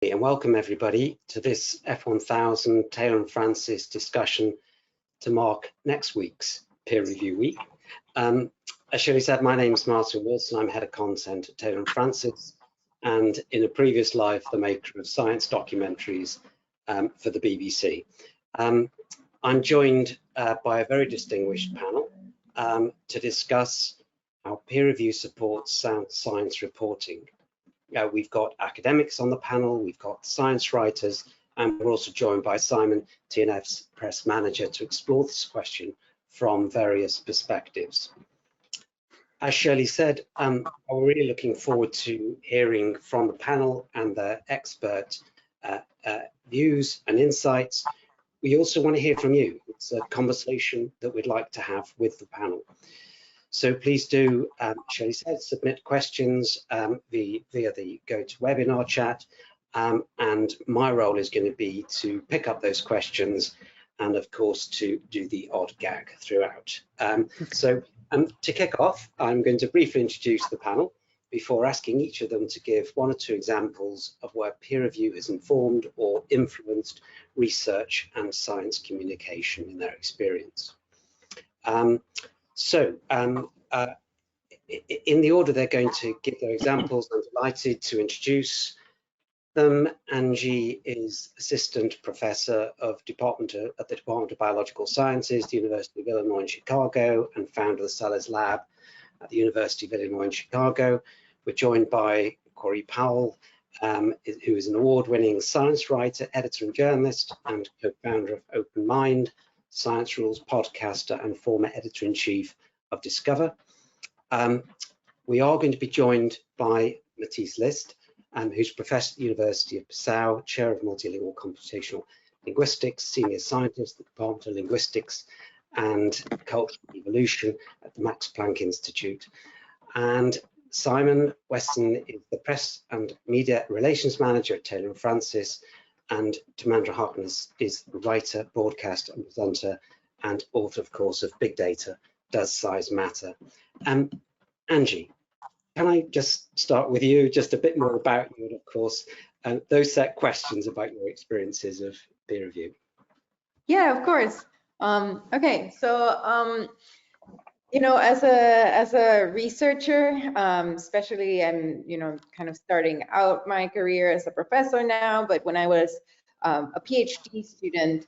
And welcome everybody to this F1000 Taylor and Francis discussion to mark next week's peer review week. As Shirley said, my name is Martin Wilson. I'm head of content at Taylor and Francis, and in a previous life, the maker of science documentaries for the BBC. I'm joined by a very distinguished panel to discuss how peer review supports sound science reporting. We've got academics on the panel, we've got science writers, and we're also joined by Simon, TNF's press manager, to explore this question from various perspectives. As Shirley said, we're really looking forward to hearing from the panel and their expert views and insights. We also want to hear from you. It's a conversation that we'd like to have with the panel. So please do, Shirley said, submit questions via the GoToWebinar chat, and my role is going to be to pick up those questions and, of course, to do the odd gag throughout. So to kick off, I'm going to briefly introduce the panel before asking each of them to give one or two examples of where peer review has informed or influenced research and science communication in their experience. In the order they're going to give their examples, I'm delighted to introduce them. Angie is Assistant Professor of at the Department of Biological Sciences, the University of Illinois in Chicago, and founder of the Sellers Lab at the University of Illinois in Chicago. We're joined by Corey Powell, who is an award-winning science writer, editor and journalist, and co-founder of Open Mind, Science Rules podcaster, and former editor-in-chief of Discover. We are going to be joined by Matthijs List, who's professor at the University of Passau, chair of multilingual computational linguistics, senior scientist at the Department of Linguistics and Cultural Evolution at the Max Planck Institute. And Simon Weston is the press and media relations manager at Taylor and Francis, and Tamandra Harkness is writer, broadcaster and presenter, and author, of course, of Big Data, Does Size Matter? Angie, can I just start with you, just a bit more about you, and of course, those set questions about your experiences of peer review? Yeah, of course. Okay, so you know, as a researcher, especially, I'm kind of starting out my career as a professor now, but when I was a PhD student,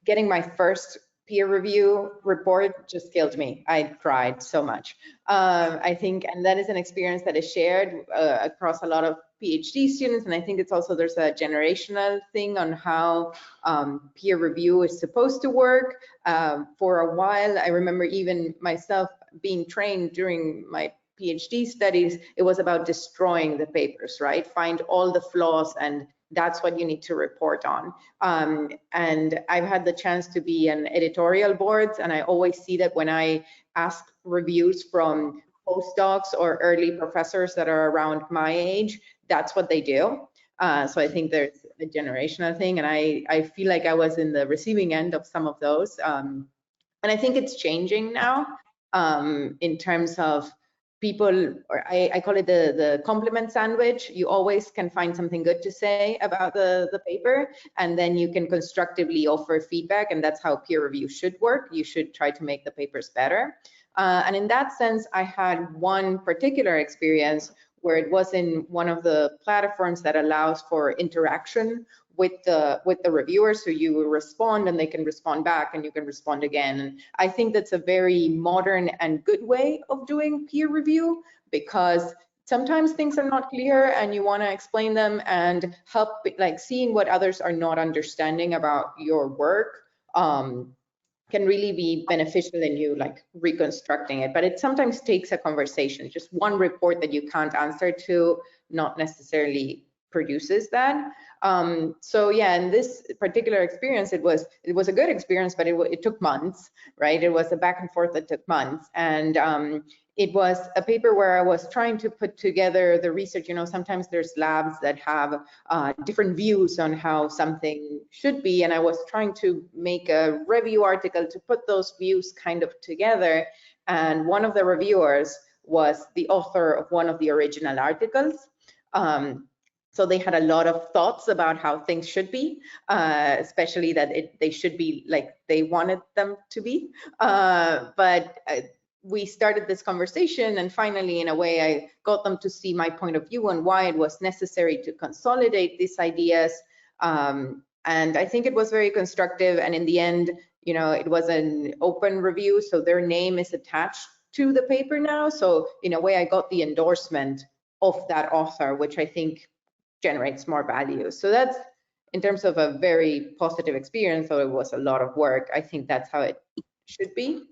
getting my first peer review report just killed me. I cried so much. I think, and that is an experience that is shared across a lot of PhD students, and I think it's also, there's a generational thing on how peer review is supposed to work. For a while, I remember even myself being trained during my PhD studies, it was about destroying the papers, right? Find all the flaws, and that's what you need to report on. And I've had the chance to be on editorial boards, and I always see that when I ask reviews from postdocs or early professors that are around my age, that's what they do. So I think there's a generational thing, and I feel like I was in the receiving end of some of those. And I think it's changing now in terms of people, or I call it the compliment sandwich. You always can find something good to say about the paper, and then you can constructively offer feedback, and that's how peer review should work. You should try to make the papers better. And in that sense, I had one particular experience where it was in one of the platforms that allows for interaction with the reviewers. So you respond and they can respond back, and you can respond again. And I think that's a very modern and good way of doing peer review, because sometimes things are not clear and you want to explain them and help, like seeing what others are not understanding about your work can really be beneficial in you like reconstructing it. But it sometimes takes a conversation. Just one report that you can't answer to not necessarily produces that. So yeah, in this particular experience, it was a good experience, but it took months, right? It was a back and forth that took months. And it was a paper where I was trying to put together the research. You know, sometimes there's labs that have different views on how something should be, and I was trying to make a review article to put those views kind of together. And one of the reviewers was the author of one of the original articles. So they had a lot of thoughts about how things should be, especially that they should be like they wanted them to be. But we started this conversation, and finally, in a way, I got them to see my point of view and why it was necessary to consolidate these ideas. And I think it was very constructive. And in the end, you know, it was an open review, so their name is attached to the paper now. So in a way, I got the endorsement of that author, which I think generates more value. So that's in terms of a very positive experience, though it was a lot of work. I think that's how it should be.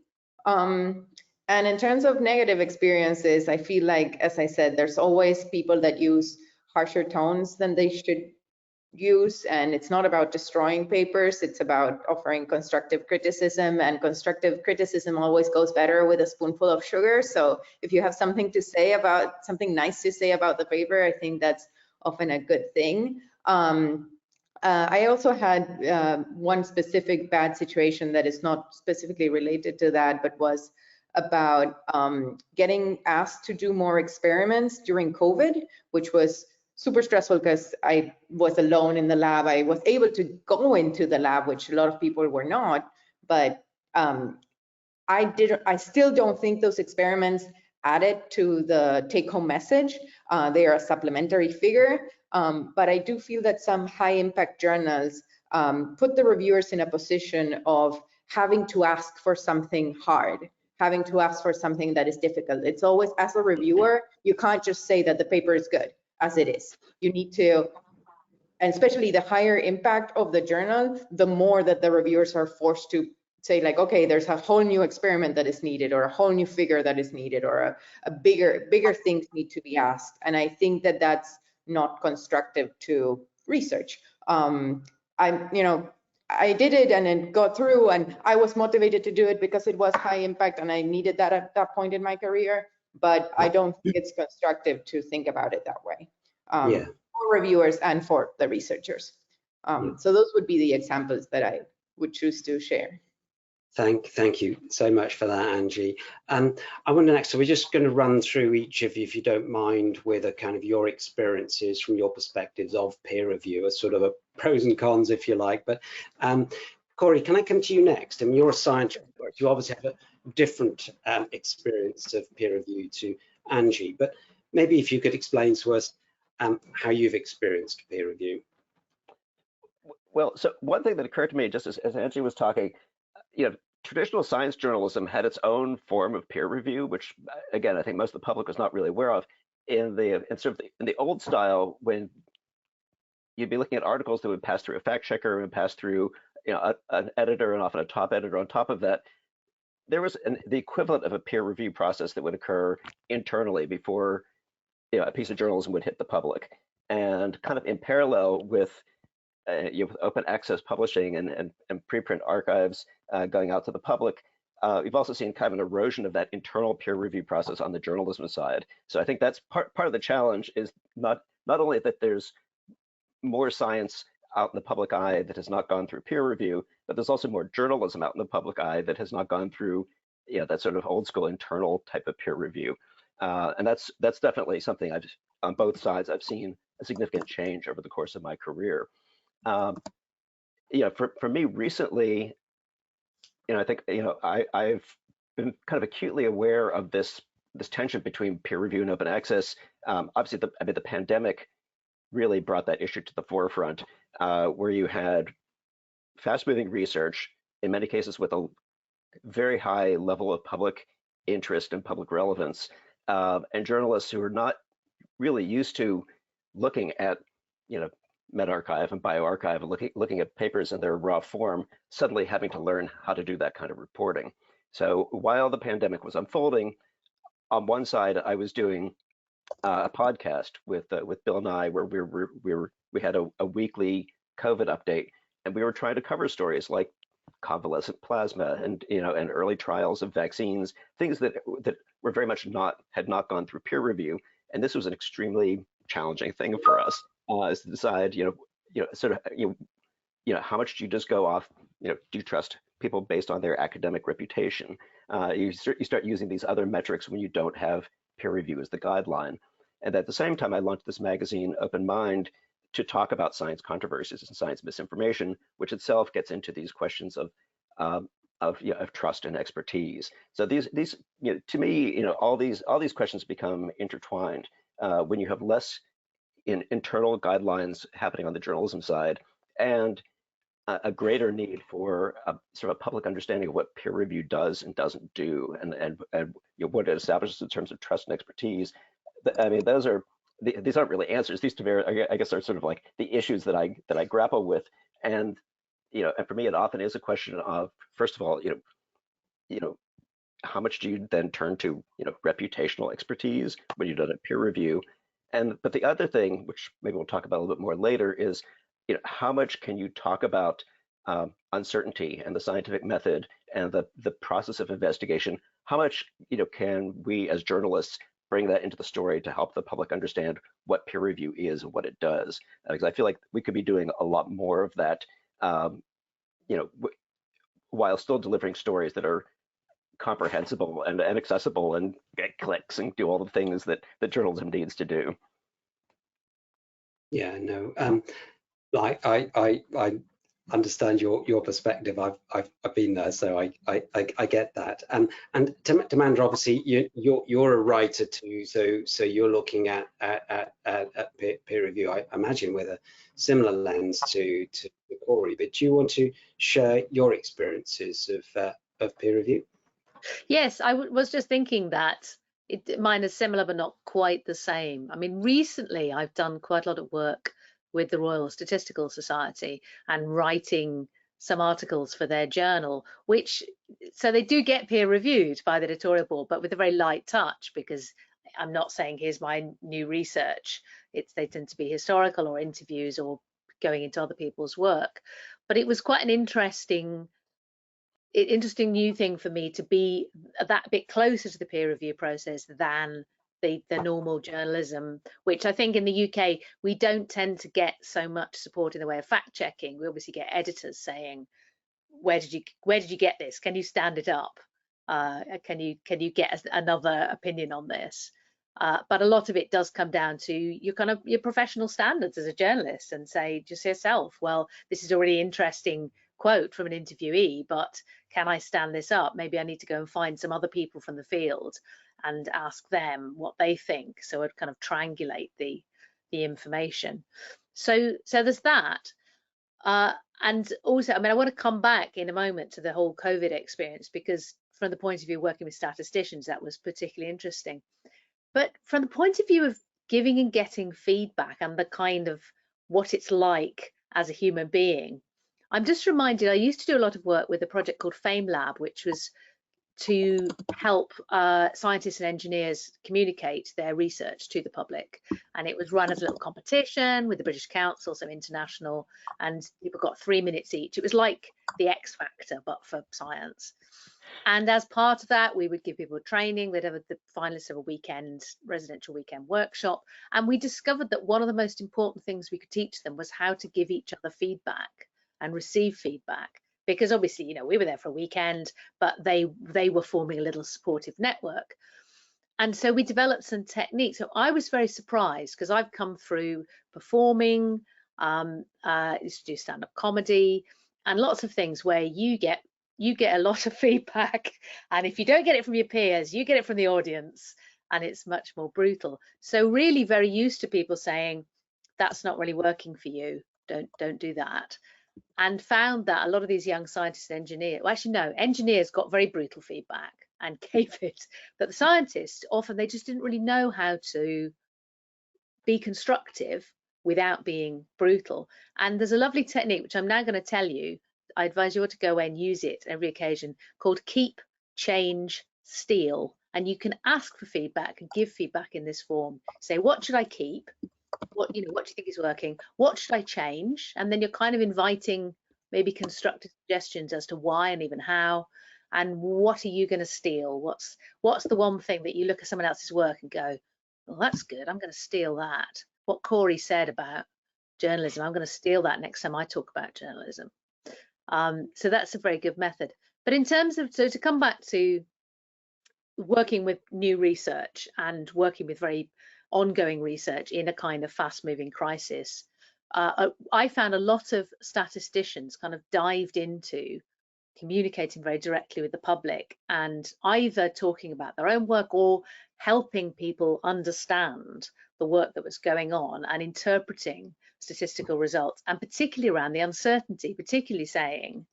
And in terms of negative experiences, I feel like, as I said, there's always people that use harsher tones than they should use, and it's not about destroying papers, it's about offering constructive criticism, and constructive criticism always goes better with a spoonful of sugar. So if you have something to say about, something nice to say about the paper, I think that's often a good thing. I also had one specific bad situation that is not specifically related to that, but was about getting asked to do more experiments during COVID, which was super stressful because I was alone in the lab. I was able to go into the lab, which a lot of people were not, but I still don't think those experiments added to the take-home message. They are a supplementary figure, but I do feel that some high-impact journals put the reviewers in a position of having to ask for something hard, having to ask for something that is difficult. It's always, as a reviewer, you can't just say that the paper is good as it is. You need to, and especially the higher impact of the journal, the more that the reviewers are forced to say like, okay, there's a whole new experiment that is needed, or a whole new figure that is needed, or a bigger things need to be asked. And I think that that's not constructive to research. I did it and it got through, and I was motivated to do it because it was high impact and I needed that at that point in my career. But I don't think it's constructive to think about it that way for reviewers and for the researchers. So those would be the examples that I would choose to share. Thank you so much for that, Angie. I wonder next, so we're just going to run through each of you, if you don't mind, with a kind of your experiences from your perspectives of peer review, as sort of a pros and cons, if you like. But Corey, can I come to you next? I mean, you're a science expert. You obviously have a different experience of peer review to Angie, but maybe if you could explain to us how you've experienced peer review. Well, so one thing that occurred to me just as Angie was talking, you know, traditional science journalism had its own form of peer review, which again, I think most of the public was not really aware of. In the old style, when you'd be looking at articles that would pass through a fact checker and pass through, you know, an editor and often a top editor on top of that, there was the equivalent of a peer review process that would occur internally before, you know, a piece of journalism would hit the public. And kind of in parallel with open access publishing and preprint archives going out to the public, we've also seen kind of an erosion of that internal peer review process on the journalism side. So I think that's part of the challenge, is not only that there's more science out in the public eye that has not gone through peer review, but there's also more journalism out in the public eye that has not gone through, you know, that sort of old school internal type of peer review. And that's definitely something on both sides I've seen a significant change over the course of my career. You know, for me recently, you know, I think, you know, I've been kind of acutely aware of this tension between peer review and open access. Obviously, the pandemic really brought that issue to the forefront, where you had fast-moving research, in many cases with a very high level of public interest and public relevance, and journalists who are not really used to looking at, you know, medRxiv and bioRxiv and looking at papers in their raw form, suddenly having to learn how to do that kind of reporting. So while the pandemic was unfolding, on one side I was doing a podcast with Bill and I, where we had a weekly COVID update, and we were trying to cover stories like convalescent plasma and, you know, and early trials of vaccines, things that were very much had not gone through peer review. And this was an extremely challenging thing for us, is to decide, how much do you just go off, you know, do you trust people based on their academic reputation? You start using these other metrics when you don't have peer review as the guideline. And at the same time, I launched this magazine, Open Mind, to talk about science controversies and science misinformation, which itself gets into these questions of trust and expertise. So these to me, all these questions become intertwined when you have less internal guidelines happening on the journalism side, and a greater need for a sort of a public understanding of what peer review does and doesn't do, and what it establishes in terms of trust and expertise. I mean, these aren't really answers. These, I guess, are sort of like the issues that I grapple with, and and for me, it often is a question of, first of all, how much do you then turn to reputational expertise when you've done a peer review, but the other thing, which maybe we'll talk about a little bit more later, is how much can you talk about uncertainty and the scientific method and the process of investigation? How much can we as journalists bring that into the story to help the public understand what peer review is and what it does? Because I feel like we could be doing a lot more of that, while still delivering stories that are comprehensible and accessible and get clicks and do all the things that journalism needs to do. Yeah, no, I understand your perspective. I've been there, so I get that. And Tamandra, obviously you're a writer too, so you're looking at peer review, I imagine, with a similar lens to Corey. But do you want to share your experiences of peer review? Yes, I was just thinking that mine is similar but not quite the same. I mean, recently I've done quite a lot of work with the Royal Statistical Society and writing some articles for their journal, so they do get peer reviewed by the editorial board, but with a very light touch, because I'm not saying here's my new research. They tend to be historical or interviews or going into other people's work. But it was quite an interesting new thing for me to be that bit closer to the peer review process than the normal journalism, which I think in the UK we don't tend to get so much support in the way of fact checking. We obviously get editors saying, where did you get this? Can you stand it up? Can you get another opinion on this? But a lot of it does come down to your professional standards as a journalist, and say just yourself, well, this is a really interesting quote from an interviewee, but can I stand this up? Maybe I need to go and find some other people from the field and ask them what they think. So I'd kind of triangulate the information. So there's that. And also, I mean, I want to come back in a moment to the whole COVID experience, because from the point of view of working with statisticians, that was particularly interesting. But from the point of view of giving and getting feedback and the kind of what it's like as a human being, I'm just reminded, I used to do a lot of work with a project called FameLab, which was to help scientists and engineers communicate their research to the public. And it was run as a little competition with the British Council, so international, and people got 3 minutes each. It was like the X Factor, but for science. And as part of that, we would give people training. They'd have the finalists of a residential weekend workshop. And we discovered that one of the most important things we could teach them was how to give each other feedback and receive feedback. Because obviously, we were there for a weekend, but they were forming a little supportive network. And so we developed some techniques. So I was very surprised, because I've come through performing, used to do stand-up comedy, and lots of things where you get a lot of feedback. And if you don't get it from your peers, you get it from the audience, and it's much more brutal. So really very used to people saying, that's not really working for you. Don't do that. And found that a lot of these young scientists and engineers, well, actually no, engineers got very brutal feedback and gave it, but the scientists often, they just didn't really know how to be constructive without being brutal. And there's a lovely technique which I'm now going to tell you. I advise you all to go away and use it every occasion, called keep, change, steal. And you can ask for feedback and give feedback in this form. Say, what should I keep? What do you think is working? What should I change? And then you're kind of inviting maybe constructive suggestions as to why and even how. And what are you going to steal? What's the one thing that you look at someone else's work and go, well, that's good, I'm going to steal that. What Corey said about journalism, I'm going to steal that next time I talk about journalism. So that's a very good method. But in terms of, so to come back to working with new research and working with very ongoing research in a kind of fast-moving crisis. I found a lot of statisticians kind of dived into communicating very directly with the public and either talking about their own work or helping people understand the work that was going on and interpreting statistical results, and particularly around the uncertainty, particularly saying,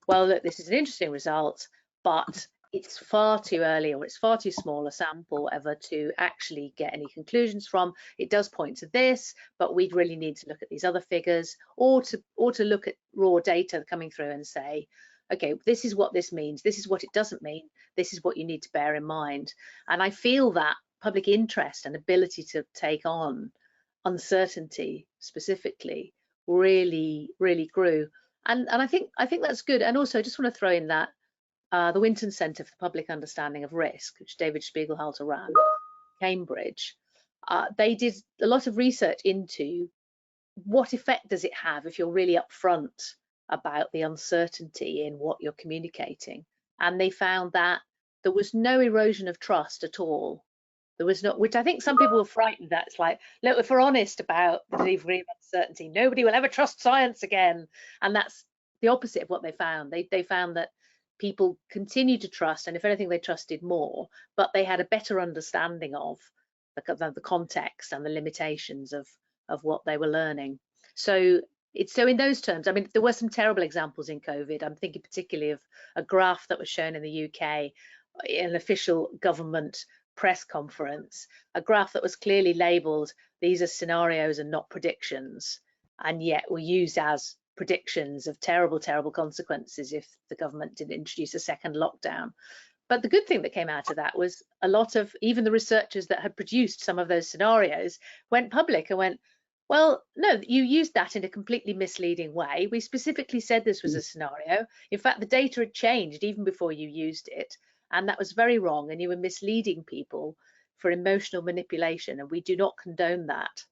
well, look, this is an interesting result, but it's far too early or it's far too small a sample ever to actually get any conclusions from. It does point to this, but we'd really need to look at these other figures, or to look at raw data coming through and say, okay, this is what this means, this is what it doesn't mean, this is what you need to bear in mind. And I feel that public interest and ability to take on uncertainty specifically really grew. And I think that's good. And also I just want to throw in that the Winton Centre for the Public Understanding of Risk, which David Spiegelhalter ran, Cambridge, they did a lot of research into what effect does it have if you're really upfront about the uncertainty in what you're communicating. And they found that there was no erosion of trust at all. There was not, which I think some people were frightened that. It's like, look, if we're honest about the degree of uncertainty, nobody will ever trust science again. And that's the opposite of what they found. They found that people continued to trust, and if anything, they trusted more, but they had a better understanding of the context and the limitations of what they were learning. So in those terms, I mean, there were some terrible examples in COVID. I'm thinking particularly of a graph that was shown in the UK in an official government press conference, a graph that was clearly labelled, these are scenarios and not predictions, and yet were used as predictions of terrible consequences if the government didn't introduce a second lockdown. But the good thing that came out of that was a lot of, even the researchers that had produced some of those scenarios went public and went, well, no, you used that in a completely misleading way. We specifically said this was a scenario. In fact, the data had changed even before you used it, and that was very wrong, and you were misleading people for emotional manipulation, and we do not condone that.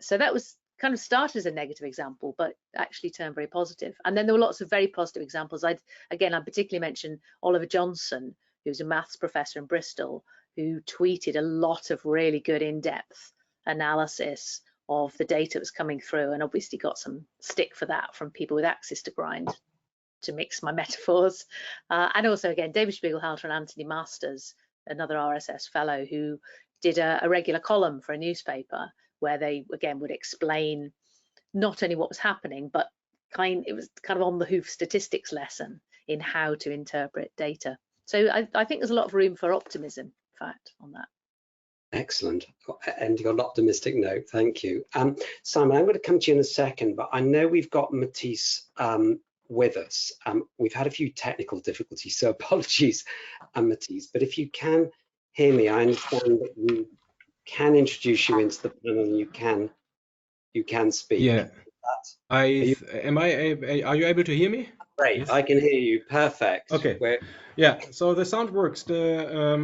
So that was kind of started as a negative example, but actually turned very positive. And then there were lots of very positive examples. I'd particularly mention Oliver Johnson, who's a maths professor in Bristol, who tweeted a lot of really good in-depth analysis of the data that was coming through, and obviously got some stick for that from people with access to grind, to mix my metaphors. And also, again, David Spiegelhalter and Anthony Masters, another RSS fellow, who did a regular column for a newspaper where they, again, would explain not only what was happening, but it was kind of on the hoof statistics lesson in how to interpret data. So I think there's a lot of room for optimism, in fact, on that. Excellent. Ending on an optimistic note, thank you. Simon, I'm going to come to you in a second, but I know we've got Matisse with us. We've had a few technical difficulties, so apologies, Matisse. But if you can hear me, I understand that we can introduce you into the panel and you can speak. Yeah. Are you able to hear me? Great, yes. I can hear you. Perfect. Okay. Yeah, so the sound works. The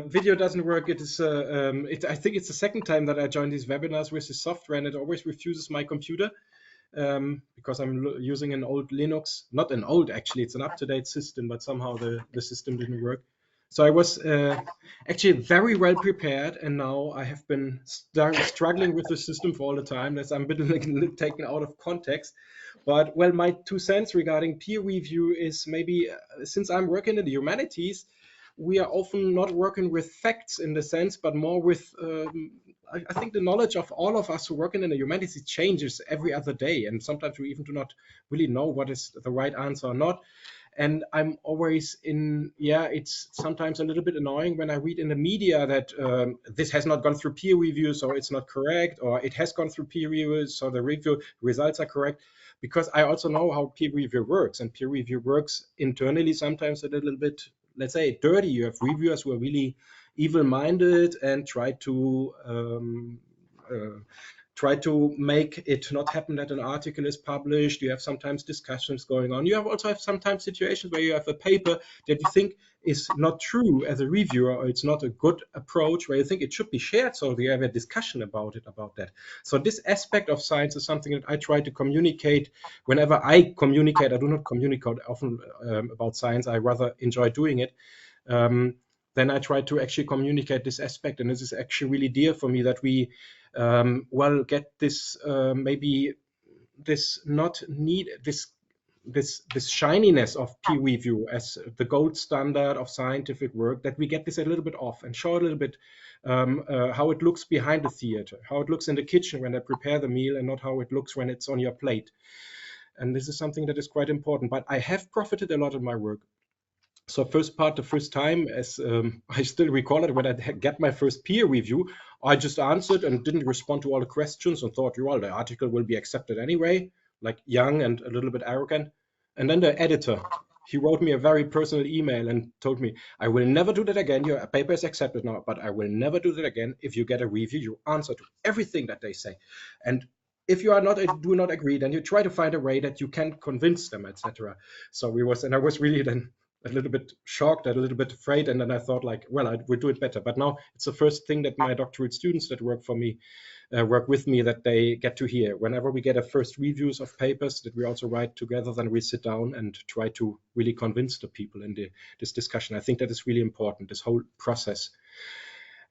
video doesn't work. It is I think it's the second time that I joined these webinars with the software, and it always refuses my computer because I'm using an old Linux. Not an old, actually, it's an up-to-date system, but somehow the system didn't work. So I was actually very well prepared, and now I have been struggling with the system for all the time. That's I'm a bit taken out of context. But well, my 2 cents regarding peer review is maybe since I'm working in the humanities, we are often not working with facts in the sense, but more with I think the knowledge of all of us who work in the humanities changes every other day, and sometimes we even do not really know what is the right answer or not. And I'm always it's sometimes a little bit annoying when I read in the media that this has not gone through peer review, so it's not correct, or it has gone through peer review, so the review results are correct. Because I also know how peer review works, and peer review works internally sometimes a little bit, let's say, dirty. You have reviewers who are really evil-minded and try to make it not happen that an article is published. You have sometimes discussions going on. You also have sometimes situations where you have a paper that you think is not true as a reviewer, or it's not a good approach, where you think it should be shared, so you have a discussion about that. So this aspect of science is something that I try to communicate whenever I communicate. I do not communicate often about science. I rather enjoy doing it. then I try to actually communicate this aspect. And this is actually really dear for me, that we get this maybe this not need this shininess of peer review as the gold standard of scientific work, that we get this a little bit off and show a little bit how it looks behind the theater, how it looks in the kitchen when they prepare the meal, and not how it looks when it's on your plate. And this is something that is quite important. But I have profited a lot in my work. So the first time, as I still recall it, when I get my first peer review, I just answered and didn't respond to all the questions and thought, well, the article will be accepted anyway, like young and a little bit arrogant. And then the editor, he wrote me a very personal email and told me, I will never do that again. Your paper is accepted now, but I will never do that again. If you get a review, you answer to everything that they say. And if you do not agree, then you try to find a way that you can convince them, etc. So I was really then a little bit shocked, a little bit afraid, and then I thought, like, well, I will do it better. But now it's the first thing that my doctorate students that work with me, that they get to hear. Whenever we get a first reviews of papers that we also write together, then we sit down and try to really convince the people in this discussion. I think that is really important, this whole process.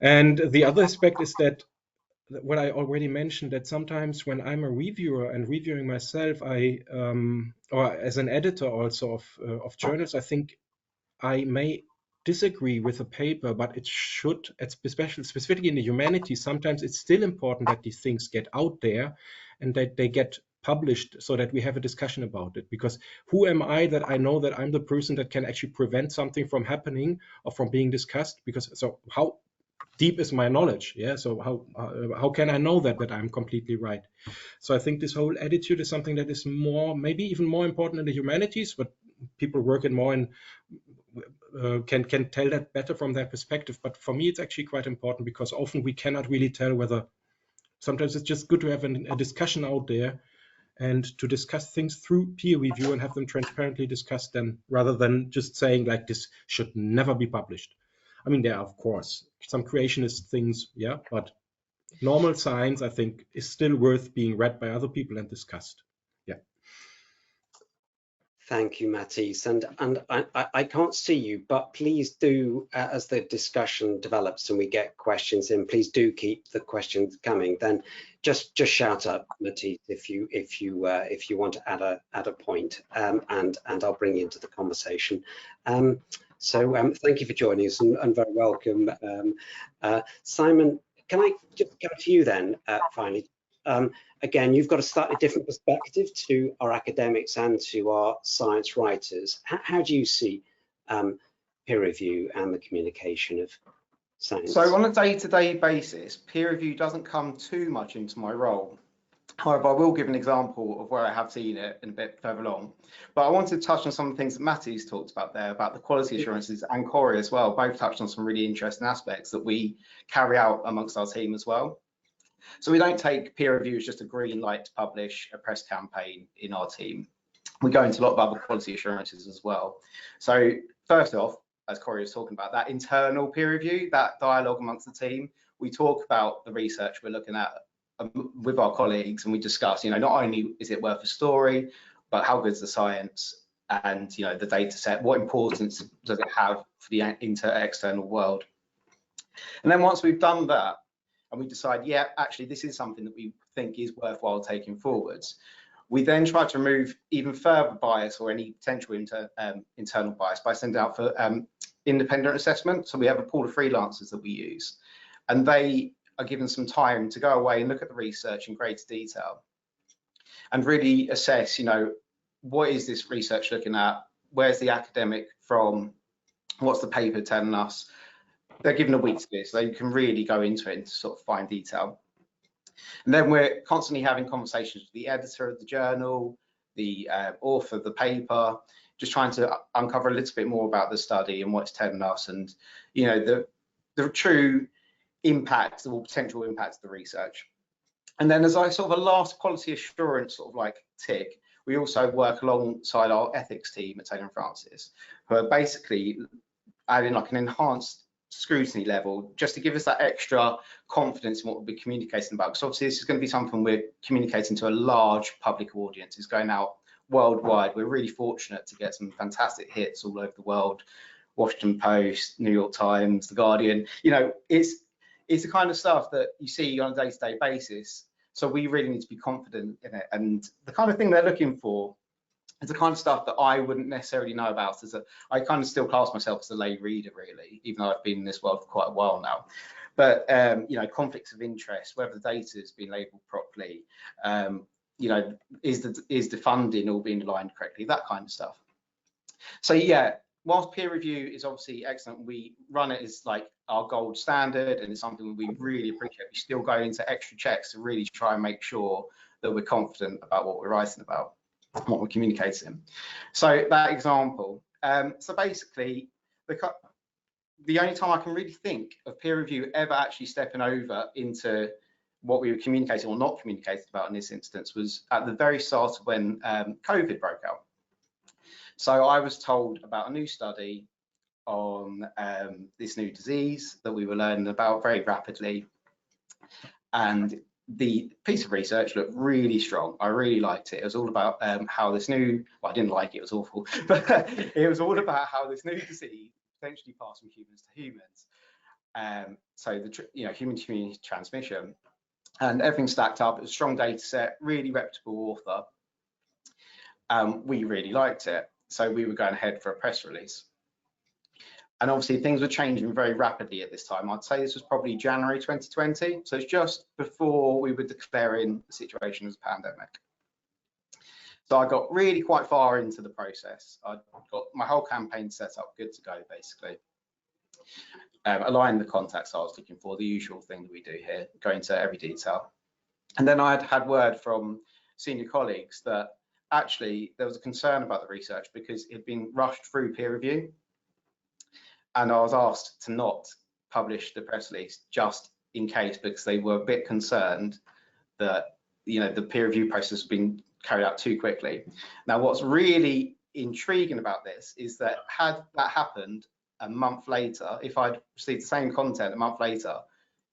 And the other aspect is that what I already mentioned, that sometimes when I'm a reviewer and reviewing myself, or as an editor also of journals, I think I may disagree with a paper, but it should, specifically in the humanities, sometimes it's still important that these things get out there and that they get published so that we have a discussion about it. Because who am I that I know that I'm the person that can actually prevent something from happening or from being discussed? Because so how deep is my knowledge? Yeah, so how can I know that I'm completely right? So I think this whole attitude is something that is maybe even more important in the humanities, but people working more in can tell that better from their perspective. But for me, it's actually quite important, because often we cannot really tell whether. Sometimes it's just good to have a discussion out there and to discuss things through peer review and have them transparently discussed, then rather than just saying like this should never be published. I mean, there are, of course, some creationist things, yeah, but normal science, I think, is still worth being read by other people and discussed. Yeah. Thank you, Matisse. And I can't see you, but please do, as the discussion develops and we get questions in, please do keep the questions coming. Then just shout up, Matisse, if you want to add a point, and I'll bring you into the conversation. So thank you for joining us, and very welcome. Simon, can I just come to you then, finally? Again, you've got a slightly different perspective to our academics and to our science writers. How do you see peer review and the communication of science? So on a day-to-day basis, peer review doesn't come too much into my role. However, I will give an example of where I have seen it in a bit further along. But I wanted to touch on some of the things that Matty's talked about there, about the quality assurances, and Corey as well. Both touched on some really interesting aspects that we carry out amongst our team as well. So we don't take peer review as just a green light to publish a press campaign in our team. We go into a lot of other quality assurances as well. So first off, as Corey was talking about, that internal peer review, that dialogue amongst the team, we talk about the research we're looking at with our colleagues, and we discuss, not only is it worth a story, but how good is the science, and the data set, what importance does it have for the external world. And then once we've done that and we decide, yeah, actually this is something that we think is worthwhile taking forwards, we then try to remove even further bias or any potential internal bias by sending out for independent assessment. So we have a pool of freelancers that we use, and they are given some time to go away and look at the research in greater detail and really assess, what is this research looking at? Where's the academic from? What's the paper telling us? They're given a week to this, so they can really go into it and sort of find detail. And then we're constantly having conversations with the editor of the journal, the author of the paper, just trying to uncover a little bit more about the study and what it's telling us, and the true impact or potential impact of the research. And then as a last quality assurance tick, we also work alongside our ethics team at Taylor and Francis, who are basically adding an enhanced scrutiny level just to give us that extra confidence in what we'll be communicating about, because obviously this is going to be something we're communicating to a large public audience. It's going out worldwide. We're really fortunate to get some fantastic hits all over the world Washington Post, New York Times, The Guardian. You know, it's the kind of stuff that you see on a day-to-day basis. So we really need to be confident in it. And the kind of thing they're looking for is the kind of stuff that I wouldn't necessarily know about. I kind of still class myself as a lay reader, really, even though I've been in this world for quite a while now. But you know, conflicts of interest, whether the data has been labelled properly, you know, is the funding all being aligned correctly, that kind of stuff. So yeah, whilst peer review is obviously excellent, we run it as like our gold standard, and it's something we really appreciate. We still go into extra checks to really try and make sure that we're confident about what we're writing about, what we're communicating. So that example, so basically the only time I can really think of peer review ever actually stepping over into what we were communicating or not communicating about in this instance was at the very start of when COVID broke out. So I was told about a new study on this new disease that we were learning about very rapidly, and the piece of research looked really strong. I really liked it. It was all about how this new, well, I didn't like it, it was awful, but it was all about how this new disease potentially passed from humans to humans. So the human to community transmission, and everything stacked up. It was a strong data set, really reputable author. We really liked it, so we were going ahead for a press release. And obviously things were changing very rapidly at this time. I'd say this was probably January 2020, so it's just before we were declaring the situation as a pandemic. So I got really quite far into the process. I got my whole campaign set up, good to go, basically. Align the contacts I was looking for, the usual thing that we do here, go into every detail. And then I'd had word from senior colleagues that actually there was a concern about the research because it had been rushed through peer review. And I was asked to not publish the press release just in case, because they were a bit concerned that, you know, the peer review process has been carried out too quickly. Now, what's really intriguing about this is that had that happened a month later, if I'd received the same content a month later,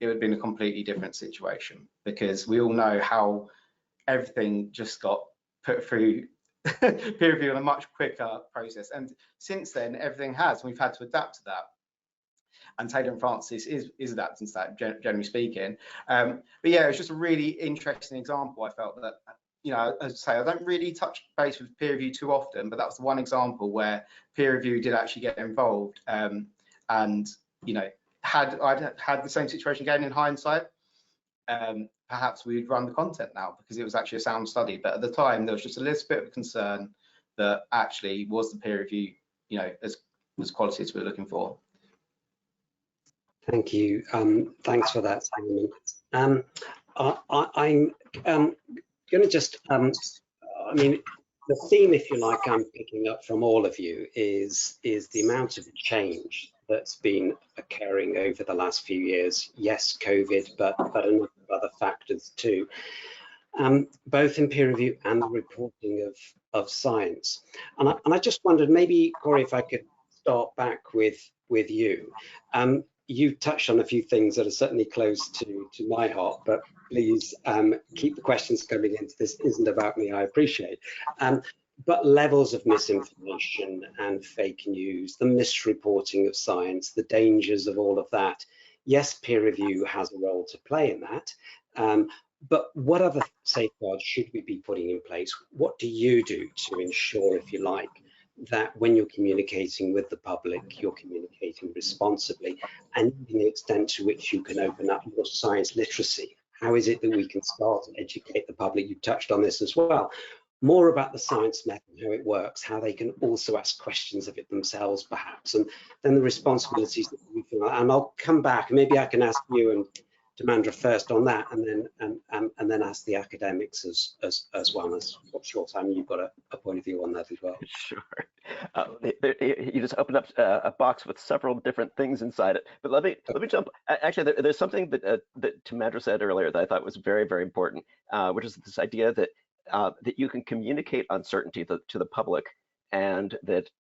it would have been a completely different situation, because we all know how everything just got put through peer review in a much quicker process. And since then, everything has, and we've had to adapt to that. And Taylor and Francis is adapting to that, generally speaking. But yeah, it's just a really interesting example. I felt that, you know, as I say, I don't really touch base with peer review too often, but that was the one example where peer review did actually get involved. And, you know, had I had the same situation again in hindsight, perhaps we'd run the content now, because it was actually a sound study. But at the time, there was just a little bit of concern that actually was the peer review, you know, as quality as we were looking for. Thank you. Thanks for that, Simon. I'm going to just, I mean, the theme, if you like, I'm picking up from all of you is the amount of change that's been occurring over the last few years. Yes, COVID, but a number of other factors too, both in peer review and the reporting of science. And I just wondered, maybe, Corey, if I could start back with you. You touched on a few things that are certainly close to my heart, but please keep the questions coming in. This isn't about me, I appreciate. But levels of misinformation and fake news, the misreporting of science, the dangers of all of that. Yes, peer review has a role to play in that. But what other safeguards should we be putting in place? What do you do to ensure, if you like, that when you're communicating with the public, you're communicating responsibly, and the extent to which you can open up your science literacy? How is it that we can start to educate the public? You touched on this as well. More about the science method, how it works, how they can also ask questions of it themselves, perhaps, and then the responsibilities that we feel. And I'll come back, maybe I can ask you and Tamandra first on that, and then ask the academics as well. As what short time you've got a point of view on that as well. Sure. You just opened up a box with several different things inside it. But let me jump. Actually, there's something that Tamandra said earlier that I thought was very, very important, which is this idea that that you can communicate uncertainty to the public, and that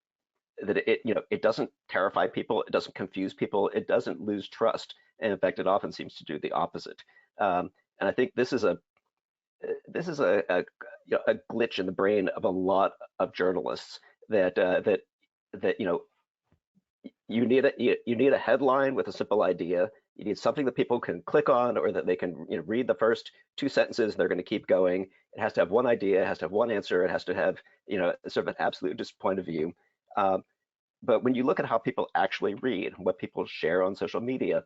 it, you know, it doesn't terrify people, it doesn't confuse people, it doesn't lose trust, and in fact, it often seems to do the opposite. And I think this is a glitch in the brain of a lot of journalists that you know, you need a headline with a simple idea. You need something that people can click on, or that they can read the first 2 sentences and they're going to keep going. It has to have one idea, it has to have one answer, it has to have sort of an absolute point of view. But when you look at how people actually read, what people share on social media,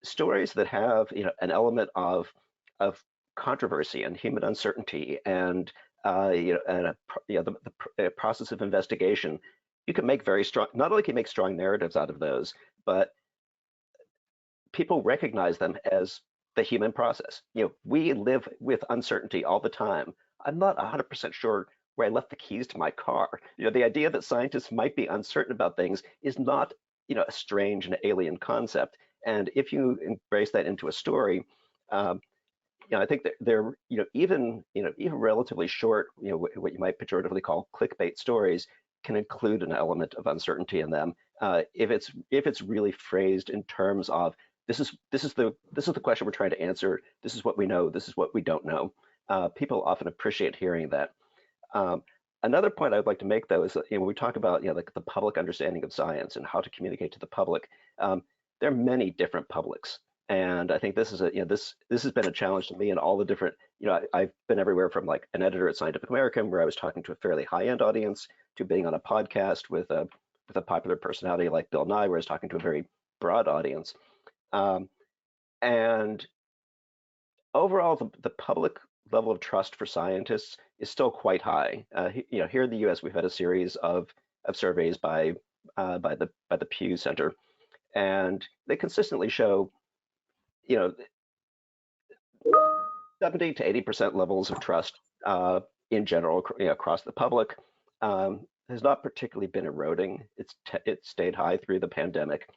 stories that have an element of controversy and human uncertainty and the process of investigation, you can make very strong. Not only can you make strong narratives out of those, but people recognize them as the human process. We live with uncertainty all the time. I'm not 100% sure where I left the keys to my car. The idea that scientists might be uncertain about things is not a strange and alien concept. And if you embrace that into a story, I think that they're even relatively short, what you might pejoratively call clickbait stories, can include an element of uncertainty in them if it's really phrased in terms of this is the question we're trying to answer. This is what we know. This is what we don't know. People often appreciate hearing that. Another point I'd like to make, though, is that when we talk about like the public understanding of science and how to communicate to the public, there are many different publics. And I think this is this has been a challenge to me in all the different, I've been everywhere from like an editor at Scientific American, where I was talking to a fairly high-end audience, to being on a podcast with a popular personality like Bill Nye, where I was talking to a very broad audience. And overall, the public level of trust for scientists is still quite high. Here in the U.S., we've had a series of surveys by the Pew Center, and they consistently show 70 to 80% levels of trust in general across the public. Has not particularly been eroding. It stayed high through the pandemic,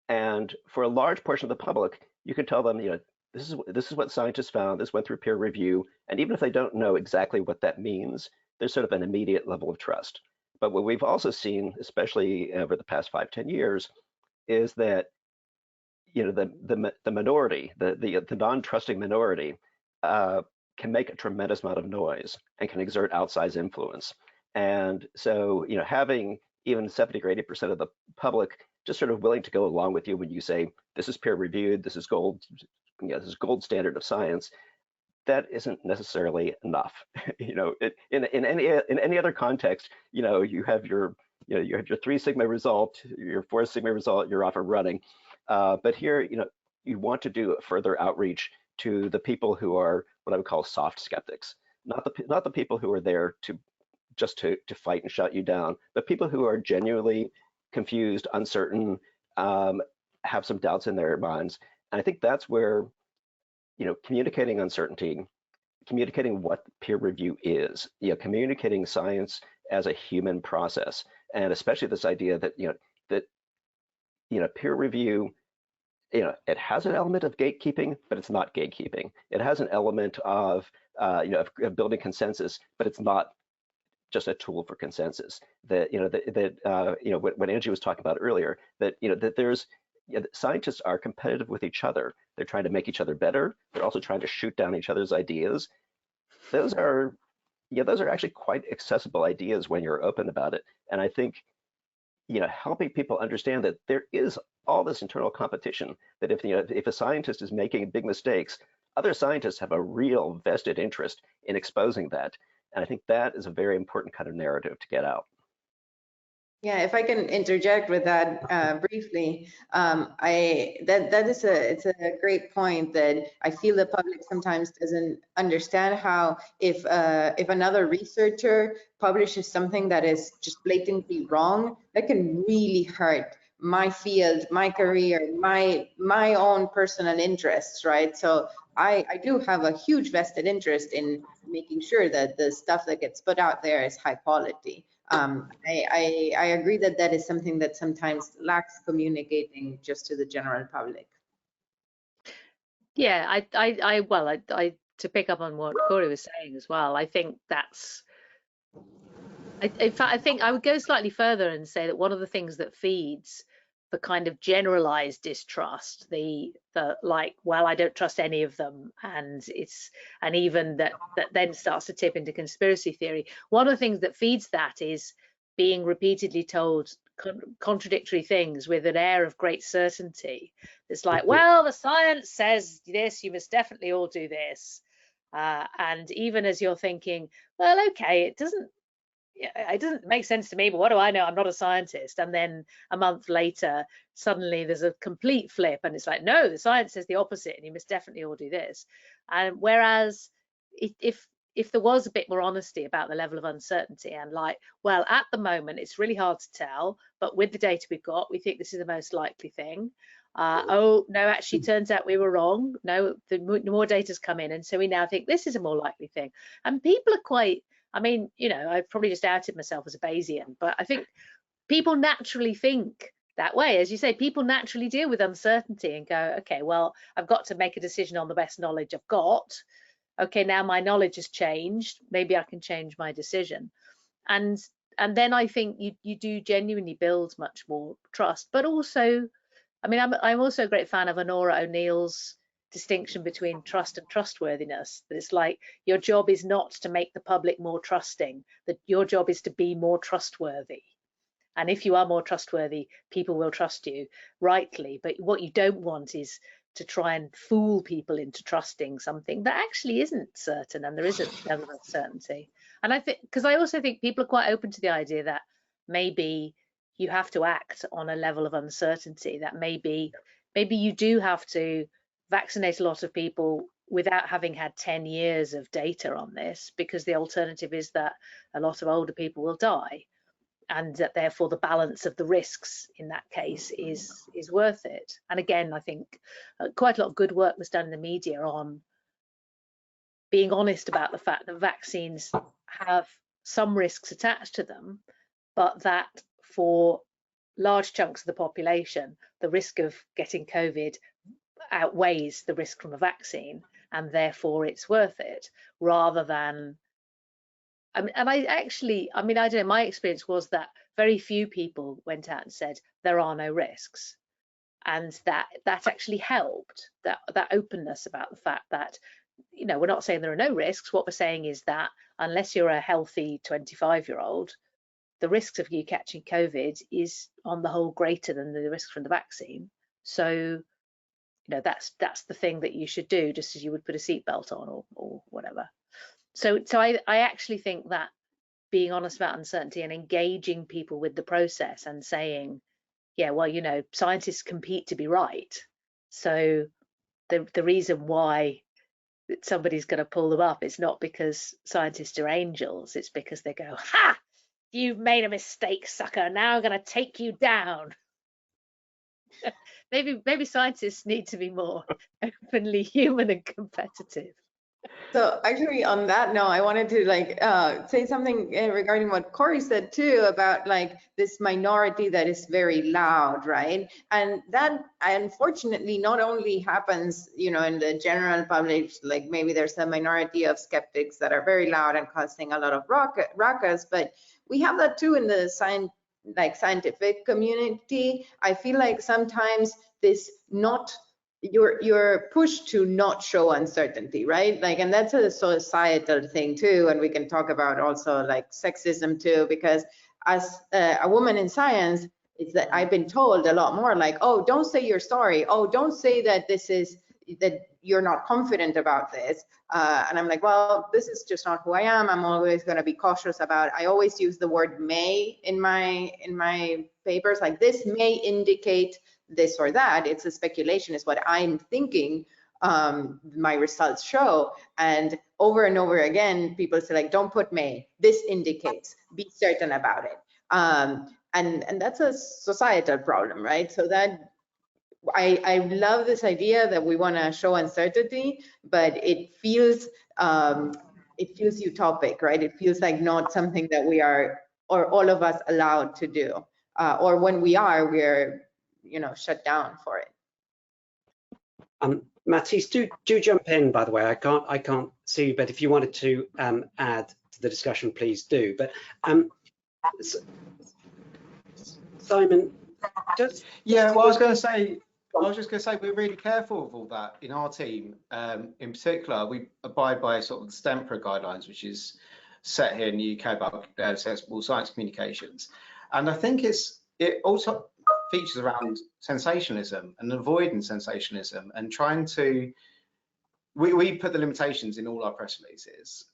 and for a large portion of the public, you can tell them this is what scientists found. This went through peer review, and even if they don't know exactly what that means, there's sort of an immediate level of trust. But what we've also seen, especially over the past 5-10 years, is that the minority, the non-trusting minority, can make a tremendous amount of noise and can exert outsized influence. And so, having even 70 or 80% of the public just sort of willing to go along with you when you say this is peer reviewed, this is gold, this is gold standard of science, that isn't necessarily enough. In any other context, you have your 3 sigma result, your 4 sigma result, you're off and running. But here, you want to do further outreach to the people who are what I would call soft skeptics, not the people who are there to fight and shut you down, but people who are genuinely confused, uncertain, have some doubts in their minds. And I think that's where, communicating uncertainty, communicating what peer review is, communicating science as a human process, and especially this idea that peer review, it has an element of gatekeeping, but it's not gatekeeping. It has an element of of building consensus, but it's not just a tool for consensus. That what Angie was talking about earlier, that that there's scientists are competitive with each other. They're trying to make each other better. They're also trying to shoot down each other's ideas. Those are actually quite accessible ideas when you're open about it. And I think helping people understand that there is all this internal competition, that if a scientist is making big mistakes, other scientists have a real vested interest in exposing that. And I think that is a very important kind of narrative to get out. Yeah, if I can interject with that briefly, it's a great point that I feel the public sometimes doesn't understand how if another researcher publishes something that is just blatantly wrong, that can really hurt my field, my career, my own personal interests, right? So I do have a huge vested interest in making sure that the stuff that gets put out there is high quality. I agree that that is something that sometimes lacks communicating just to the general public. Yeah, I to pick up on what Corey was saying as well, I think that's, in fact, I think I would go slightly further and say that one of the things that feeds the kind of generalized distrust, the like, well, I don't trust any of them, and even that then starts to tip into conspiracy theory. One of the things that feeds that is being repeatedly told contradictory things with an air of great certainty. It's like, well, the science says this, you must definitely all do this. And even as you're thinking, well, okay, it doesn't make sense to me, but what do I know? I'm not a scientist. And then a month later, suddenly there's a complete flip, and it's like, no, the science says the opposite, and you must definitely all do this. And whereas if there was a bit more honesty about the level of uncertainty, and like, well, at the moment it's really hard to tell, but with the data we've got, we think this is the most likely thing. Oh no, actually turns out we were wrong. No, the more data's come in, and so we now think this is a more likely thing. And people are quite, I mean, you know, I've probably just outed myself as a Bayesian, but I think people naturally think that way. As you say, people naturally deal with uncertainty and go, okay, well, I've got to make a decision on the best knowledge I've got. Okay, now my knowledge has changed, maybe I can change my decision. And then I think you do genuinely build much more trust. But also, I mean, I'm also a great fan of Honora O'Neill's distinction between trust and trustworthiness. That it's like, your job is not to make the public more trusting, that your job is to be more trustworthy. And if you are more trustworthy, people will trust you rightly. But what you don't want is to try and fool people into trusting something that actually isn't certain, and there isn't a level of certainty. And I think, because I also think people are quite open to the idea that maybe you have to act on a level of uncertainty, that maybe you do have to vaccinate a lot of people without having had 10 years of data on this, because the alternative is that a lot of older people will die, and that therefore the balance of the risks in that case is worth it. And again, I think quite a lot of good work was done in the media on being honest about the fact that vaccines have some risks attached to them, but that for large chunks of the population, the risk of getting COVID outweighs the risk from a vaccine, and therefore it's worth it, rather than, I don't know, my experience was that very few people went out and said there are no risks, and that actually helped, that openness about the fact that, you know, we're not saying there are no risks. What we're saying is that unless you're a healthy 25-year-old, the risks of you catching COVID is on the whole greater than the risk from the vaccine. So, you know, that's the thing that you should do, just as you would put a seatbelt on or whatever. So I actually think that being honest about uncertainty and engaging people with the process and saying, yeah, well, you know, scientists compete to be right. So the reason why somebody's going to pull them up is not because scientists are angels. It's because they go, ha, you've made a mistake, sucker. Now I'm going to take you down. Maybe scientists need to be more openly human and competitive. So actually on that note, I wanted to say something regarding what Corey said too, about like this minority that is very loud, right? And that unfortunately not only happens, you know, in the general public, like maybe there's a minority of skeptics that are very loud and causing a lot of ruckus, but we have that too in the scientific community. I feel like sometimes this you're pushed to not show uncertainty, right? Like, and that's a societal thing too. And we can talk about also like sexism too, because as a woman in science, it's that I've been told a lot more like, oh, don't say you're sorry. Oh, don't say that that you're not confident about this. And I'm like, well, this is just not who I am. I'm always going to be cautious about, I always use the word may in my papers, like this may indicate this or that. It's a speculation, is what I'm thinking my results show. And over again, people say like, don't put may, this indicates, be certain about it. And that's a societal problem, right? So that I love this idea that we want to show uncertainty, but it feels utopic, right? It feels like not something that we are, or all of us, allowed to do, or when we are, we're, you know, shut down for it. Matisse, do jump in, by the way. I can't see you, but if you wanted to add to the discussion, please do. But Simon, just well, I was just going to say we're really careful of all that in our team. In particular, we abide by sort of the STEMPRA guidelines, which is set here in the UK about accessible science communications. And I think it's it also features around sensationalism and avoiding sensationalism and trying to, we put the limitations in all our press releases,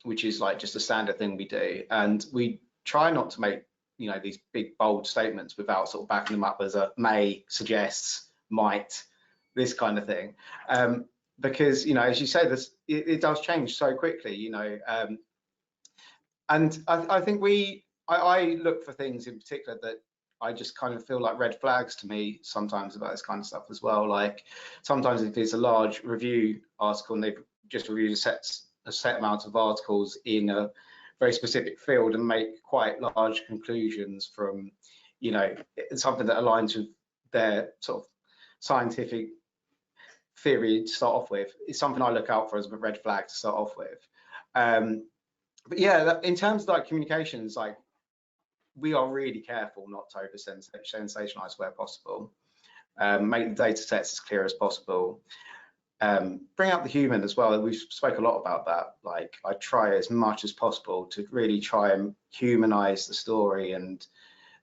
which is like just a standard thing we do, and we try not to make, you know, these big bold statements without sort of backing them up as a may, suggests, might, this kind of thing, because, you know, as you say, this it does change so quickly, you know, and I think I look for things in particular that I just kind of feel like red flags to me sometimes about this kind of stuff as well. Like sometimes if it's a large review article and they've just reviewed a set amount of articles in a very specific field and make quite large conclusions from, you know, something that aligns with their sort of scientific theory to start off with, is something I look out for as a red flag to start off with. But yeah, in terms of like communications, like we are really careful not to over sensationalize where possible, make the data sets as clear as possible, bring out the human as well. We've spoke a lot about that. Like I try as much as possible to really try and humanize the story and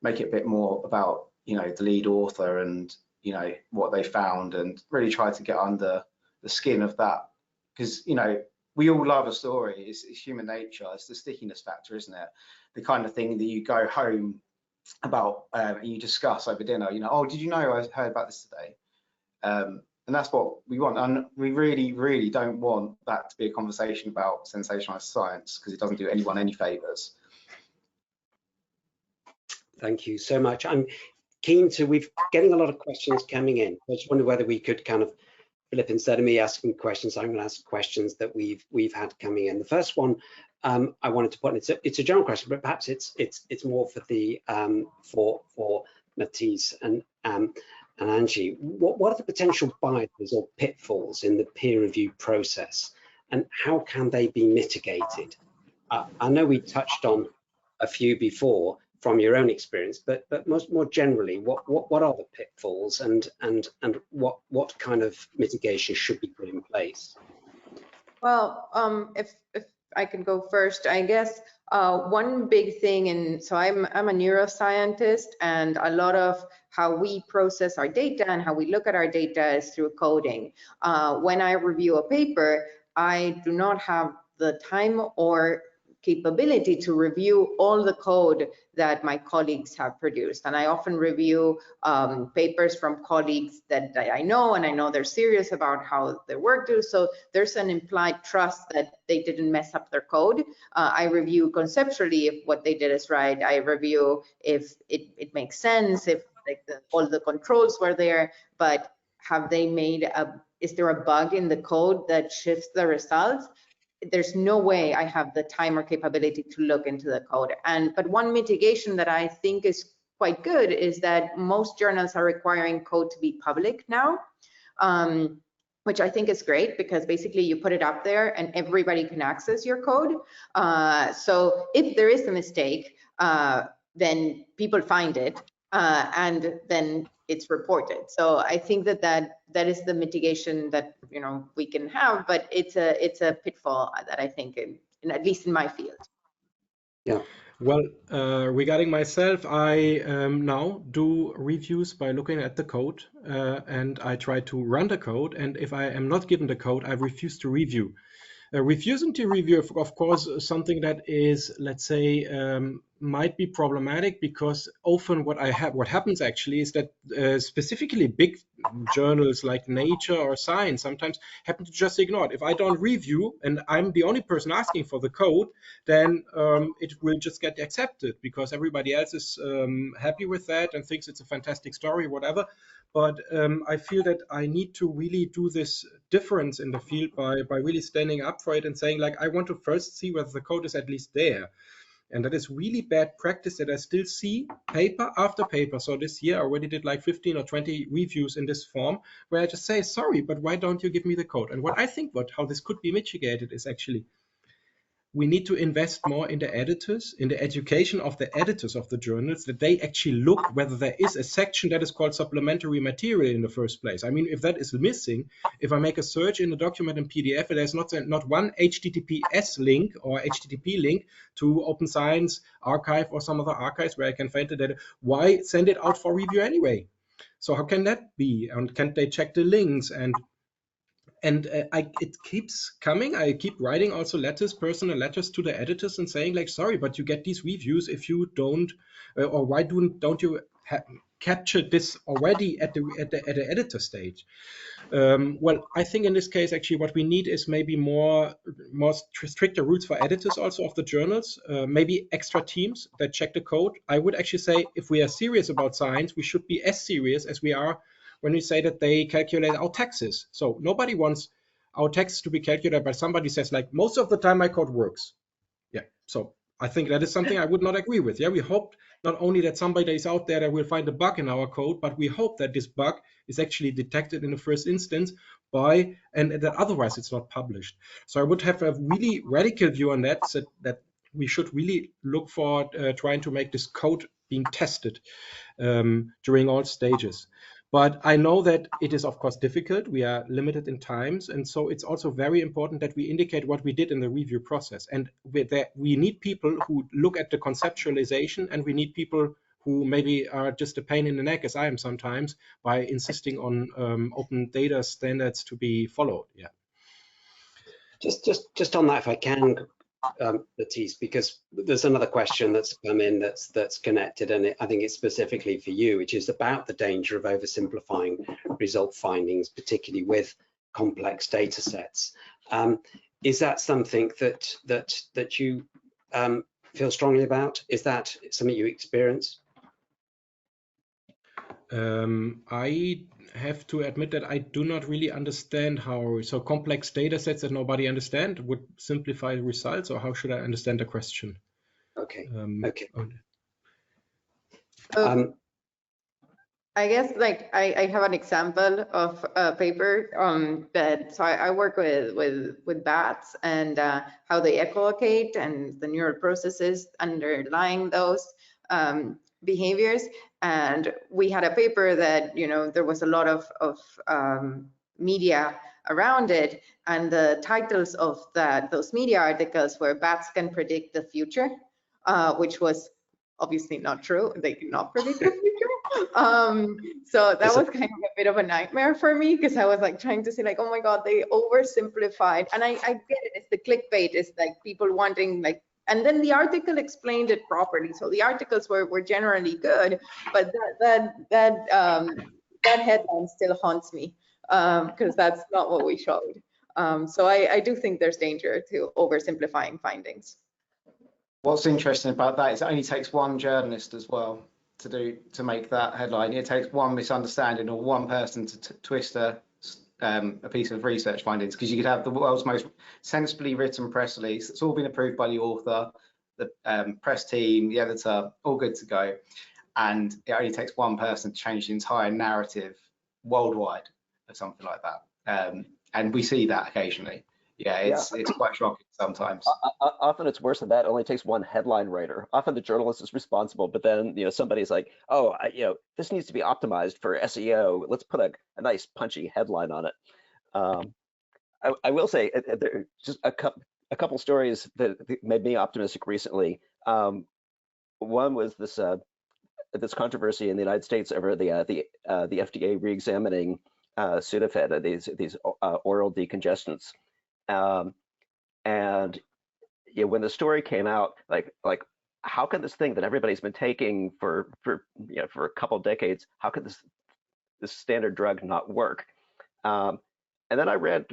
make it a bit more about, you know, the lead author and, you know, what they found, and really try to get under the skin of that, because, you know, we all love a story. It's human nature. It's the stickiness factor, isn't it? The kind of thing that you go home about and you discuss over dinner. You know, oh, did you know I heard about this today? And that's what we want. And we really, really don't want that to be a conversation about sensationalized science, because it doesn't do anyone any favors. Thank you so much. I'm keen to, we're getting a lot of questions coming in. I just wonder whether we could kind of, Philip, instead of me asking questions, I'm going to ask questions that we've had coming in. The first one I wanted to put in, it's a general question, but perhaps it's more for the for Matisse and Angie. What are the potential biases or pitfalls in the peer review process, and how can they be mitigated? I know we touched on a few before from your own experience, but more generally, what are the pitfalls, and what kind of mitigation should be put in place? Well, if I can go first, I guess one big thing, and so I'm a neuroscientist, and a lot of how we process our data and how we look at our data is through coding. When I review a paper, I do not have the time or capability to review all the code that my colleagues have produced. And I often review papers from colleagues that I know, and I know they're serious about how their work do. So there's an implied trust that they didn't mess up their code. I review conceptually if what they did is right. I review if it makes sense, if like all the controls were there, but have they made is there a bug in the code that shifts the results? There's no way I have the time or capability to look into the code. But one mitigation that I think is quite good is that most journals are requiring code to be public now, which I think is great, because basically you put it up there and everybody can access your code. So if there is a mistake, then people find it, and then it's reported. So I think that is the mitigation that, you know, we can have, but it's a pitfall that I think, at least in my field. Yeah. Well, regarding myself, I now do reviews by looking at the code, and I try to run the code. And if I am not given the code, I refuse to review. Refusing to review, of course, something that is, let's say, might be problematic, because often what happens actually is that specifically big journals like Nature or Science sometimes happen to just ignore it. If I don't review and I'm the only person asking for the code, then it will just get accepted because everybody else is happy with that and thinks it's a fantastic story, whatever. But I feel that I need to really do this difference in the field by really standing up for it and saying, like, I want to first see whether the code is at least there. And that is really bad practice that I still see paper after paper. So this year I already did like 15 or 20 reviews in this form, where I just say, sorry, but why don't you give me the code? And what I think how this could be mitigated is actually we need to invest more in the editors, in the education of the editors of the journals, that they actually look whether there is a section that is called supplementary material in the first place. I mean, if that is missing, if I make a search in the document in PDF, there's not one HTTPS link or HTTP link to Open Science Archive or some other archives where I can find the data, why send it out for review anyway? So how can that be? And can't they check the links? And it keeps coming. I keep writing also letters, personal letters to the editors and saying like, sorry, but you get these reviews if you don't, or why don't you capture this already at the editor stage? Well, I think in this case, actually, what we need is maybe more stricter rules for editors also of the journals, maybe extra teams that check the code. I would actually say if we are serious about science, we should be as serious as we are when we say that they calculate our taxes. So nobody wants our taxes to be calculated by somebody says like, most of the time my code works. Yeah, so I think that is something I would not agree with. Yeah, we hope not only that somebody is out there that will find a bug in our code, but we hope that this bug is actually detected in the first instance and that otherwise it's not published. So I would have a really radical view on that, so that we should really look for trying to make this code being tested during all stages. But I know that it is, of course, difficult. We are limited in times. And so it's also very important that we indicate what we did in the review process. And we need people who look at the conceptualization, and we need people who maybe are just a pain in the neck, as I am sometimes, by insisting on open data standards to be followed. Yeah. Just on that, if I can, Matisse, because there's another question that's come in that's connected, and I think it's specifically for you, which is about the danger of oversimplifying result findings, particularly with complex data sets. Is that something that you feel strongly about? Is that something you experience? I have to admit that I do not really understand how so complex data sets that nobody understands would simplify results, or how should I understand the question? Okay. I guess like I have an example of a paper so I work with bats and how they echolocate and the neural processes underlying those behaviors. And we had a paper that, you know, there was a lot of media around it, and the titles of those media articles were "Bats can predict the future," which was obviously not true. They cannot predict the future. So that was kind of a bit of a nightmare for me, because I was like trying to say like, oh my God, they oversimplified. And I get it. It's the clickbait. It's like people wanting like, and then the article explained it properly. So the articles were generally good, but that headline still haunts me, because that's not what we showed. So I do think there's danger to oversimplifying findings. What's interesting about that is it only takes one journalist as well to make that headline. It takes one misunderstanding or one person to twist a piece of research findings, because you could have the world's most sensibly written press release. It's all been approved by the author, the press team, the editor, all good to go. And it only takes one person to change the entire narrative worldwide or something like that. And we see that occasionally. Yeah, it's quite shocking sometimes. Often it's worse than that. It only takes one headline writer. Often the journalist is responsible, but then somebody's like, oh, this needs to be optimized for SEO. Let's put a nice punchy headline on it. I will say just a couple stories that made me optimistic recently. One was this controversy in the United States over the FDA re-examining Sudafed, these oral decongestants. And when the story came out, like how can this thing that everybody's been taking for a couple decades, how could this standard drug not work? And then I read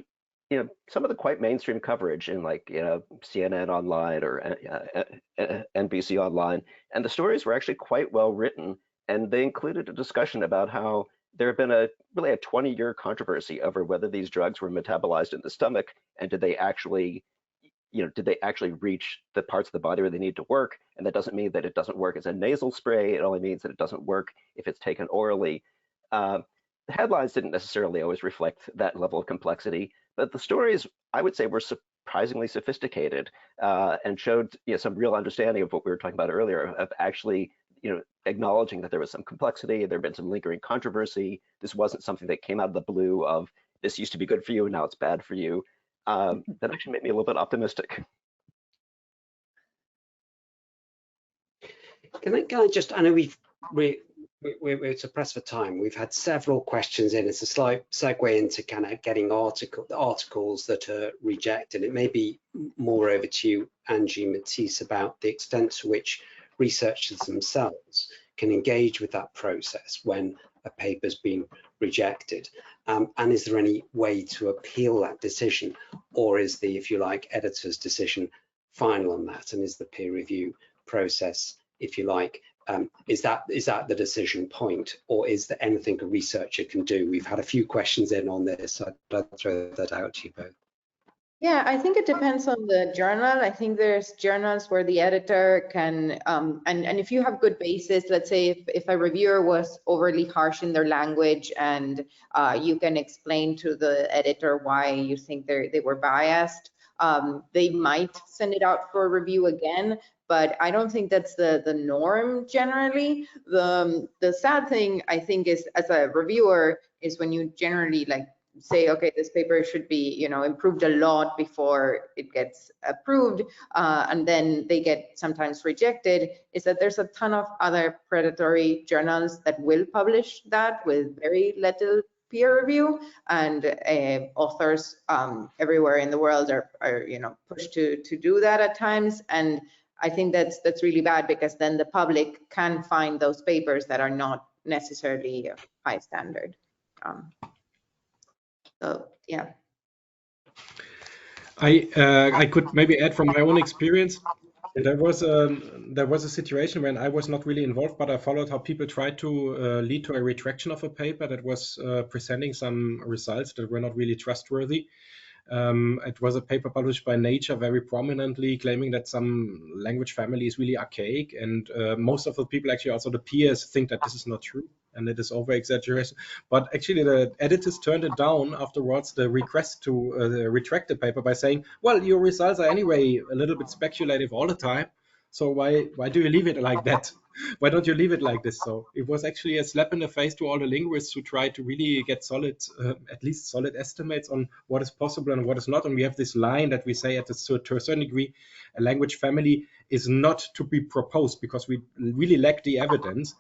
some of the quite mainstream coverage in like CNN Online or NBC Online, and the stories were actually quite well written, and they included a discussion about how there had been really a 20-year controversy over whether these drugs were metabolized in the stomach, and did they actually reach the parts of the body where they need to work. And that doesn't mean that it doesn't work as a nasal spray. It only means that it doesn't work if it's taken orally. The headlines didn't necessarily always reflect that level of complexity, but the stories, I would say, were surprisingly sophisticated and showed some real understanding of what we were talking about earlier, of actually acknowledging that there was some complexity, there had been some lingering controversy. This wasn't something that came out of the blue of this used to be good for you and now it's bad for you. That actually made me a little bit optimistic. Can I just, I know we're pressed for time. We've had several questions in. It's a slight segue into kind of getting articles that are rejected. It may be more over to you, Angie Matisse, about the extent to which researchers themselves can engage with that process when a paper's been rejected. And is there any way to appeal that decision, or is the, if you like, editor's decision final on that? And is the peer review process, if you like, is that the decision point, or is there anything a researcher can do? We've had a few questions in on this, so I'd throw that out to you both. Yeah, I think it depends on the journal. I think there's journals where the editor can, and if you have good basis, let's say if a reviewer was overly harsh in their language and you can explain to the editor why you think they were biased, they might send it out for a review again. But I don't think that's the norm generally. The sad thing, I think, is as a reviewer is when you generally say, okay, this paper should be, improved a lot before it gets approved, and then they get sometimes rejected, is that there's a ton of other predatory journals that will publish that with very little peer review, and authors everywhere in the world are pushed to do that at times. And I think that's really bad, because then the public can find those papers that are not necessarily high standard. So yeah. I could maybe add from my own experience. There was a situation when I was not really involved, but I followed how people tried to lead to a retraction of a paper that was presenting some results that were not really trustworthy. It was a paper published by Nature very prominently, claiming that some language family is really archaic, and most of the people, actually also the peers, think that this is not true and it is over exaggeration. But actually the editors turned it down afterwards, the request to retract the paper, by saying, well, your results are anyway a little bit speculative all the time, so why do you leave it like that? Why don't you leave it like this? So it was actually a slap in the face to all the linguists who try to really get solid, at least solid estimates on what is possible and what is not. And we have this line that we say to a certain degree, a language family is not to be proposed because we really lack the evidence.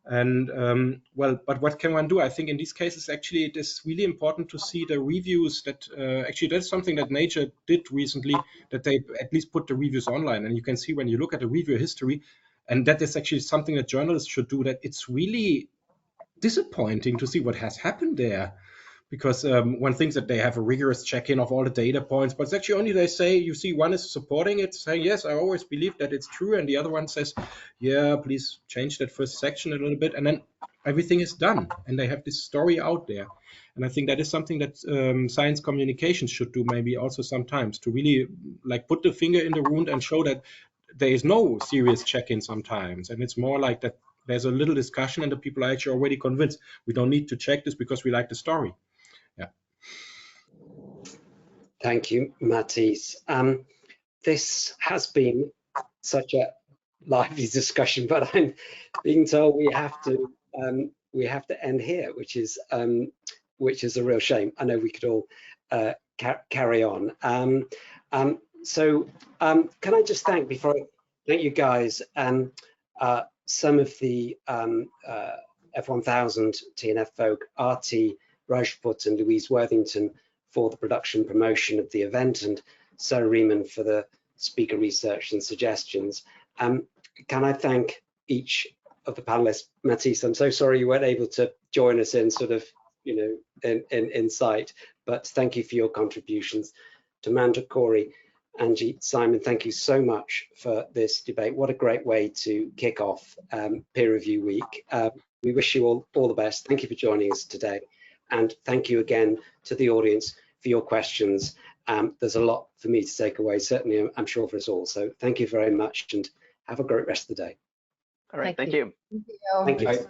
And well, but what can one do? I think in these cases, actually, it is really important to see the reviews that actually that's something that Nature did recently, that they at least put the reviews online. And you can see when you look at the review history, and that is actually something that journalists should do, that it's really disappointing to see what has happened there. Because one thinks that they have a rigorous check-in of all the data points, but it's actually only they say, you see, one is supporting it, saying, yes, I always believe that it's true, and the other one says, yeah, please change that first section a little bit, and then everything is done, and they have this story out there. And I think that is something that science communications should do maybe also sometimes, to really put the finger in the wound and show that there is no serious check-in sometimes, and it's more like that there's a little discussion and the people are actually already convinced we don't need to check this because we like the story. Yeah. Thank you, Matisse. This has been such a lively discussion, but I'm being told we have to end here, which is a real shame. I know we could all carry on. So can I just thank, before I thank you guys, some of the F1000 TNF folk, Artie Rajput and Louise Worthington, for the production promotion of the event, and Sarah Riemann for the speaker research and suggestions. Can I thank each of the panelists? Matisse, I'm so sorry you weren't able to join us in sort of, in sight, but thank you for your contributions. To Amanda, Corey, Angie, Simon, thank you so much for this debate. What a great way to kick off Peer Review Week. We wish you all the best. Thank you for joining us today. And thank you again to the audience for your questions. There's a lot for me to take away, certainly I'm sure for us all. So thank you very much and have a great rest of the day. All right, thank you. Thank you. Thank you.